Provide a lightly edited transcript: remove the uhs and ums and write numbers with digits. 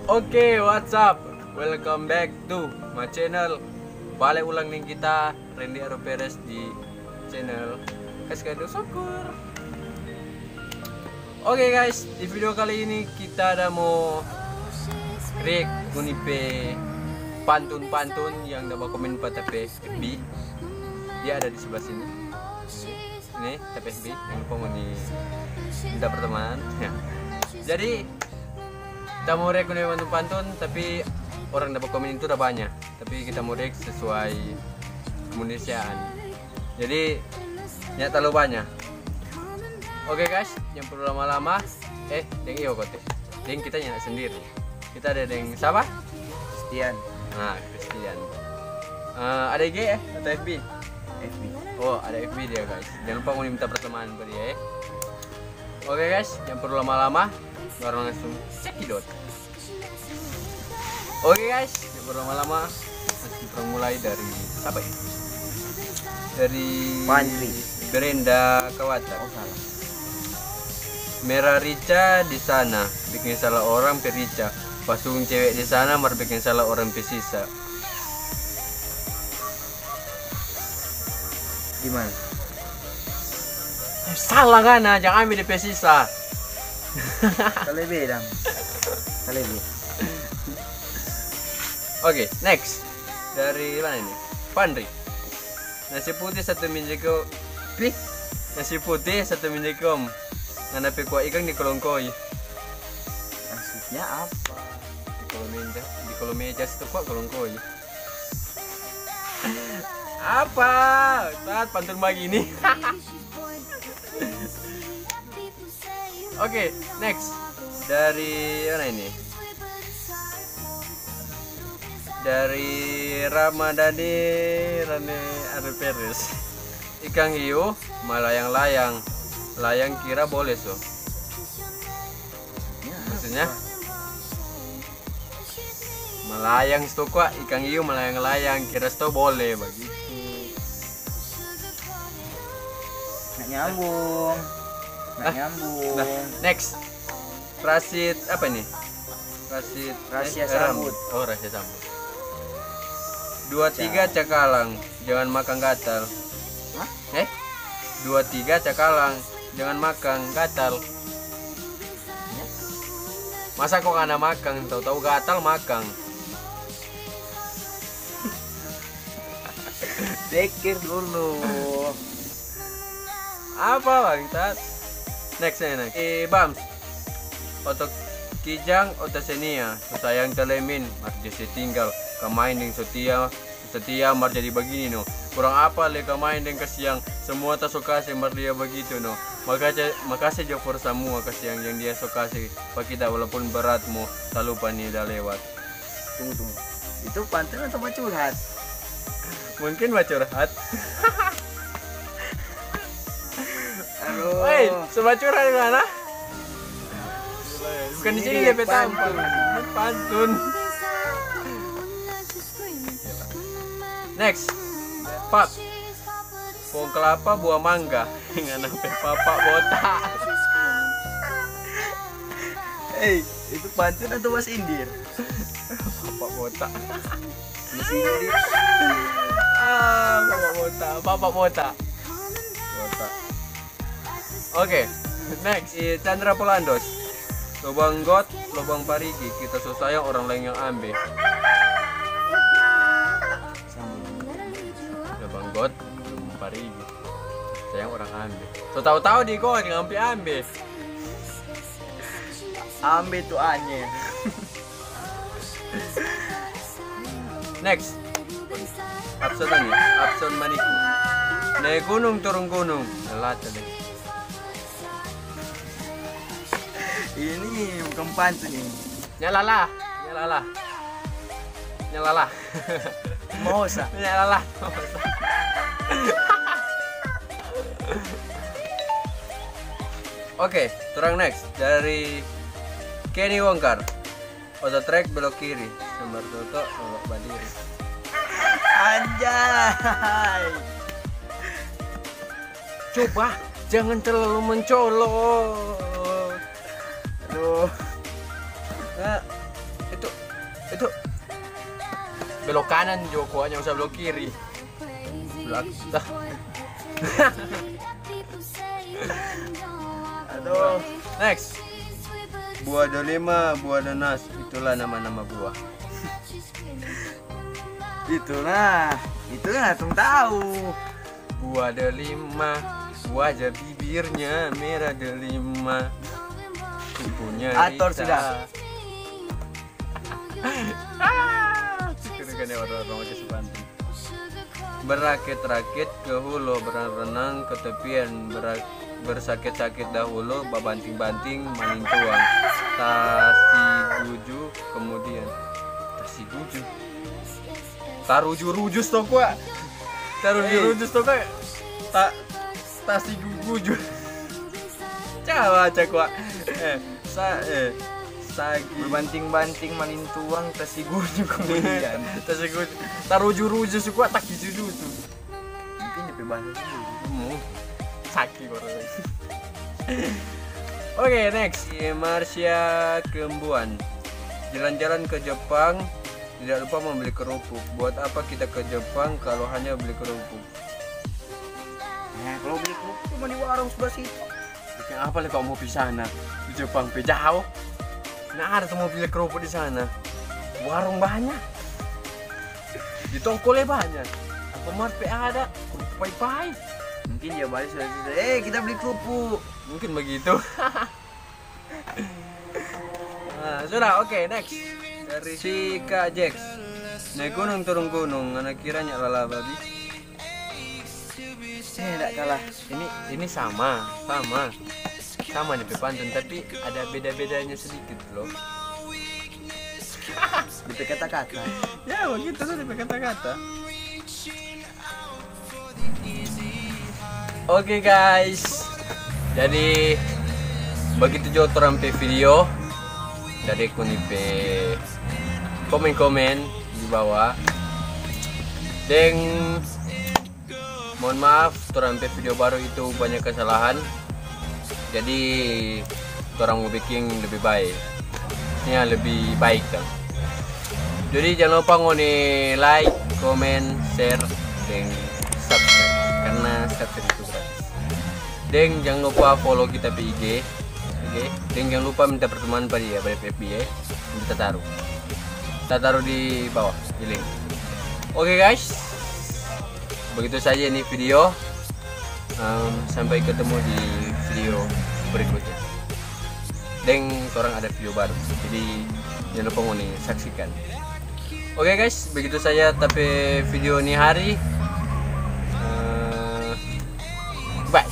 Oke, what's up? Welcome back to my channel. Balik ulang nih kita Randy Aro Perez di channel Kaskado Soccer. Oke guys, di video kali ini kita ada mau react kunipe pantun-pantun yang dapat komen pada FB. Dia ada di sebelah sini. Ini FB yang pengen minta pertemanan. Ya. Jadi kita mau react pantun, tapi orang dapat komen itu udah banyak. Tapi kita mau react sesuai kemunisiaan. Jadi nggak terlalu banyak. Oke guys, yang perlu lama-lama. Deng iyo kote. Deng kita nyanyi sendiri. Kita ada deng siapa? Christian. Nah, Christian. Ada IG atau FB? FB. Oh, ada FB dia guys. Jangan lupa mau minta pertemanan pada dia. Oke guys, yang perlu lama-lama. Baru langsung cekidot. Oke guys, yang perlu lama-lama kita mulai dari siapa ya? Dari Pandri. Brenda Kawata. Oh salah. Merah rica di sana, bikin salah orang perica. Pasung cewek di sana, mar bikin salah orang pesisa. Gimana? Salah kan? Jangan ambil di pesisa. Kalebe dam. Kalebe. Oke, next. Dari mana ini? Pandri. Nasi putih satu minjekom. Nasi putih satu minjekom. Nganapi kuah ikan di kolong koi. Maksudnya apa? Di kolong meja situ kuah kolong koi. Apa? Saat pantun begini. Oke, next. Dari mana ini? Dari Ramadhani Rane Arperes. Ikan hiu melayang-layang, layang kira boleh so. Maksudnya melayang stoko ikan hiu melayang-layang kira sto boleh begitu. Nggak nyambung. Nggak nyambung. Nah, next. Rasid apa nih? Rahasia sambut. Oh, rahasia sambut. 23 cakalang, jangan makan gatal. Hah? 23 cakalang, jangan makan gatal. Masa kok anak makan, tahu-tahu gatal makan. Pikir dulu. Apa bang Tat? Next. Bams. Otot kijang otasenia, sayang telemin, marjesi tinggal, kemain deng setia mar jadi begini no. Kurang apa le kemain deng kasiang, semua tak suka sih mar dia begitu no. Makasih jo for semua kasiang yang dia suka sih pak kita walaupun beratmu, tak lupa nih dah lewat. Tunggu. Itu pantun atau mau curhat? Mungkin mau curhat. Aduh. Woi, coba curhat di mana? Bukan di sini DP tampil. Pantun. Next. Pap. Pohon kelapa buah mangga dengan sampai papa botak. Itu pantun atau bahasa Indir? Papa botak. Di sini. Papa botak. Oke, next. Chandra Polandos. Lubang got, lubang parigi, kita sayang orang lain yang ambil. Lubang got, lubang parigi, sayang orang ambil. So tahu-tahu di got ambil. Ambil tuh aneh. Next. Absen maniku. Naik gunung turun gunung. Lalata deh. Ini bukan pantun ini. Nyalala. Mosa. Nyalala. Oke, turang next dari Kenny Wongkar. Auto track belok kiri, nomor toto belok badiri. Anjay. Coba jangan terlalu mencolok. Aduh. itu belok kanan Joko, hanya usah belok kiri. Belak. Aduh. Next. Buah delima, buah nanas, itulah nama-nama buah. Itulah langsung tahu. Buah delima, wajah bibirnya merah delima. Punya Ator sudah. Kan ya orang-orang ke Sepanting. Berakit-rakit ke hulu, berenang ke tepian, bersakit-sakit dahulu, babanting-banting, maning tuang. Tasi guju, kemudian tasi guju. Taruju-rujus toh gua. Taruju-rujus toh gua. Tasi guju. Coba cek gua. Sagi Berbanting-banting manin tuang tasi guju kemudian. tasi guju. Taruju-rujus gua tak gitu tuh. Mungkin lebih bahasa dulu. Sakit orang. Oke, next. Marsha Kembuan. Jalan-jalan ke Jepang, tidak lupa membeli kerupuk. Buat apa kita ke Jepang kalau hanya beli kerupuk? Nah, kalau beli kerupuk cuma di warung sebelah situ. Bikin apa lah kalau mau di sana? Di Jepang jauh. Nah, ada tuh mau beli kerupuk di sana. Warung banyak. Di tongkolnya banyak. Alfamart ada. Kerupuk pai-pai. Mungkin dia balik sudah kita beli kerupuk. Mungkin begitu. Nah, sudah, oke, next. Dari si Kak Jax. Naik gunung turun gunung, anak kiranya lala babi. Tidak kalah. Ini sama nih pantun, tapi ada beda-bedanya sedikit loh. Di kata-kata. Ya begitu tuh di kata-kata. Oke guys, jadi begitu juga terampe video dari kunipe komen-komen di bawah. Dan mohon maaf terampe video baru itu banyak kesalahan. Jadi orang mau bikin lebih baik, ini lebih baik kan. Jadi jangan lupa ngoni like, comment, share, dan subscribe karena subscribe itu gratis. Dan jangan lupa follow kita di IG, oke? Dan jangan lupa minta pertemuan pada dia pada FB ya. Kita taruh di bawah di link. Oke guys, begitu saja ini video. Sampai ketemu di video berikutnya. Dan orang ada video baru, jadi jangan lupa ngoni saksikan. Oke guys, begitu saja tapi video ini hari. Bye.